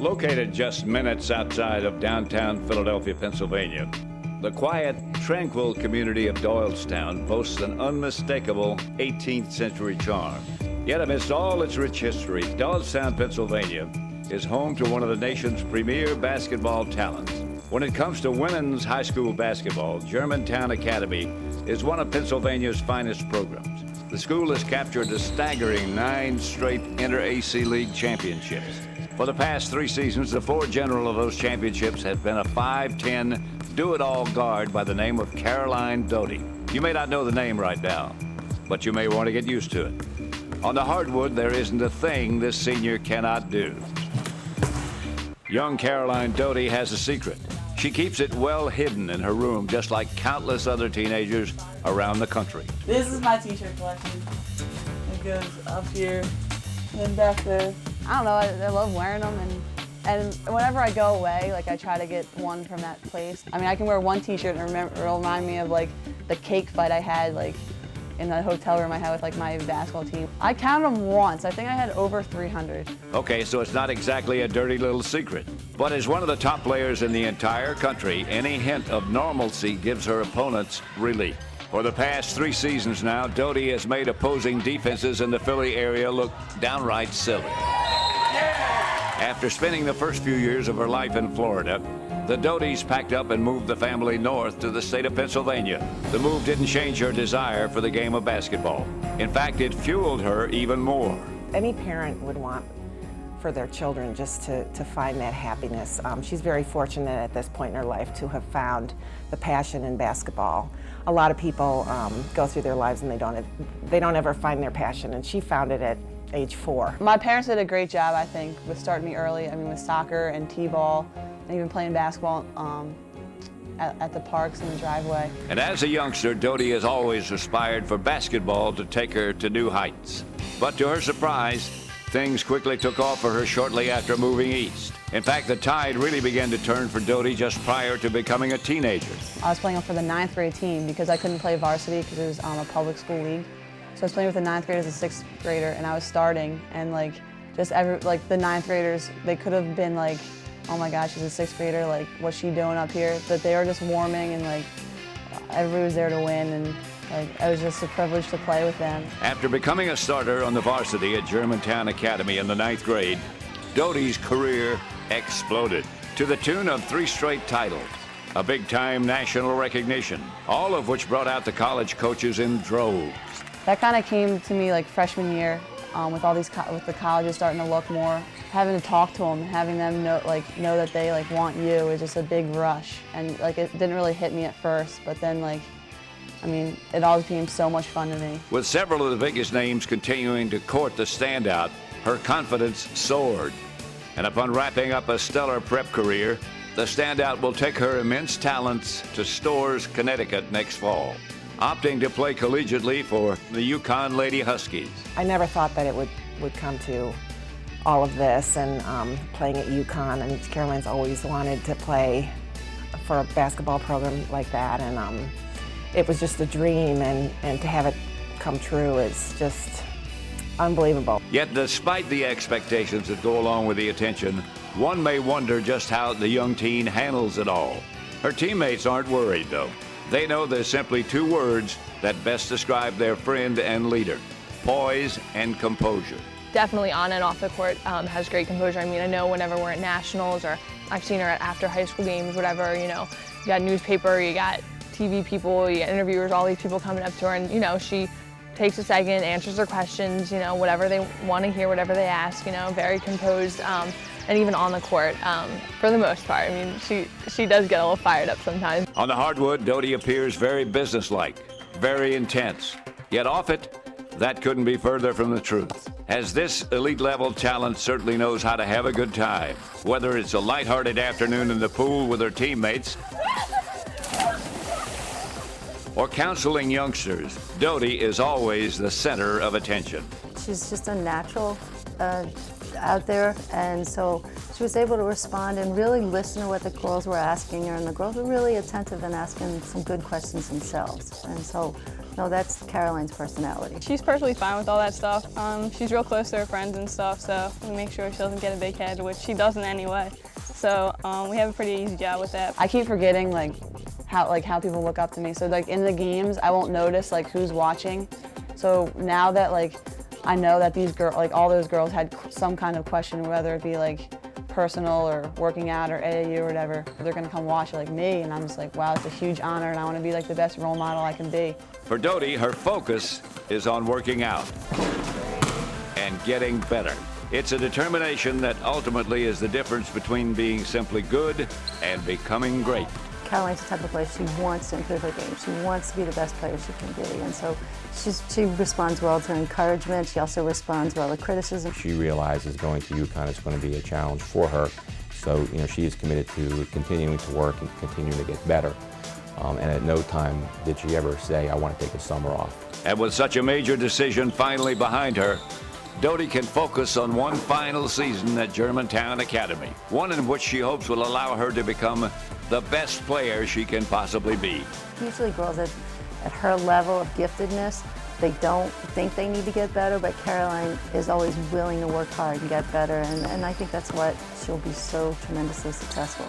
Located just minutes outside of downtown Philadelphia, Pennsylvania, the quiet, tranquil community of Doylestown boasts an unmistakable 18th century charm. Yet amidst all its rich history, Doylestown, Pennsylvania is home to one of the nation's premier basketball talents. When it comes to women's high school basketball, Georgetown Academy is one of Pennsylvania's finest programs. The school has captured a staggering 9 straight inter-AC League championships. For the past 3 seasons, the 4 general of those championships have been a 5'10" do-it-all guard by the name of Caroline Doty. You may not know the name right now, but you may want to get used to it. On the hardwood, there isn't a thing this senior cannot do. Young Caroline Doty has a secret. She keeps it well hidden in her room, just like countless other teenagers around the country. This is my t-shirt collection. It goes up here and back there. I don't know, I love wearing them, and whenever I go away, like I try to get one from that place. I mean, I can wear one t-shirt and it'll remind me of like the cake fight I had like in the hotel room I had with like my basketball team. I counted them once. I think I had over 300. Okay, so it's not exactly a dirty little secret. But as one of the top players in the entire country, any hint of normalcy gives her opponents relief. For the past 3 seasons now, Doty has made opposing defenses in the Philly area look downright silly. After spending the first few years of her life in Florida, the Dotys packed up and moved the family north to the state of Pennsylvania. The move didn't change her desire for the game of basketball. In fact, it fueled her even more. Any parent would want for their children just to find that happiness. She's very fortunate at this point in her life to have found the passion in basketball. A lot of people go through their lives and they don't ever find their passion, and she found it at age 4. My parents did a great job, I think, with starting me early. I mean, with soccer and t-ball, and even playing basketball at the parks and the driveway. And as a youngster, Doty has always aspired for basketball to take her to new heights. But to her surprise, things quickly took off for her shortly after moving east. In fact, the tide really began to turn for Doty just prior to becoming a teenager. I was playing for the 9th grade team because I couldn't play varsity because it was a public school league. So I was playing with the 9th graders as a 6th grader, and I was starting, and like the 9th graders, they could have been like, oh my gosh, she's a 6th grader, like what's she doing up here? But they were just warming, and like everybody was there to win, and like it was just a privilege to play with them. After becoming a starter on the varsity at Georgetown Academy in the 9th grade, Doty's career exploded to the tune of 3 straight titles, a big-time national recognition, all of which brought out the college coaches in droves. That kind of came to me like freshman year, with all these with the colleges starting to look more, having to talk to them, having them know that they like want you is just a big rush, and like it didn't really hit me at first, but then like, I mean, it all became so much fun to me. With several of the biggest names continuing to court the standout, her confidence soared. And upon wrapping up a stellar prep career, the standout will take her immense talents to Storrs, Connecticut next fall, opting to play collegiately for the UConn Lady Huskies. I never thought that it would come to all of this, and playing at UConn. I mean, Caroline's always wanted to play for a basketball program like that, and it was just a dream, and to have it come true is just unbelievable. Yet despite the expectations that go along with the attention, one may wonder just how the young teen handles it all. Her teammates aren't worried though. They know there's simply 2 words that best describe their friend and leader: poise and composure. Definitely on and off the court has great composure. I mean, I know whenever we're at nationals, or I've seen her at after high school games, whatever, you know, you got newspaper, you got TV people, you got interviewers, all these people coming up to her, and you know, she takes a second, answers their questions, you know, whatever they want to hear, whatever they ask, you know, very composed, and even on the court, for the most part. I mean, she does get a little fired up sometimes. On the hardwood, Doty appears very businesslike, very intense. Yet off it, that couldn't be further from the truth, as this elite-level talent certainly knows how to have a good time. Whether it's a lighthearted afternoon in the pool with her teammates or counseling youngsters, Doty is always the center of attention. She's just a natural out there, and so she was able to respond and really listen to what the girls were asking her, and the girls were really attentive and asking some good questions themselves. And so No, that's Caroline's personality. She's perfectly fine with all that stuff. She's real close to her friends and stuff, so we make sure she doesn't get a big head, which she doesn't anyway. So we have a pretty easy job with that. I keep forgetting how people look up to me. So like in the games, I won't notice like who's watching. So now that I know that these girls, all those girls had some kind of question, whether it be like personal or working out or AAU or whatever, they're gonna come watch like me, and I'm just like, wow, it's a huge honor, and I want to be like the best role model I can be. For Doty, her focus is on working out and getting better. It's a determination that ultimately is the difference between being simply good and becoming great. Caroline's the type of player, she wants to improve her game. She wants to be the best player she can be. And so she responds well to encouragement. She also responds well to criticism. She realizes going to UConn is going to be a challenge for her. So, she is committed to continuing to work and continuing to get better. And at no time did she ever say, I want to take a summer off. And with such a major decision finally behind her, Doty can focus on one final season at Georgetown Academy, one in which she hopes will allow her to become the best player she can possibly be. Usually girls at her level of giftedness, they don't think they need to get better, but Caroline is always willing to work hard and get better, and I think that's what she'll be so tremendously successful.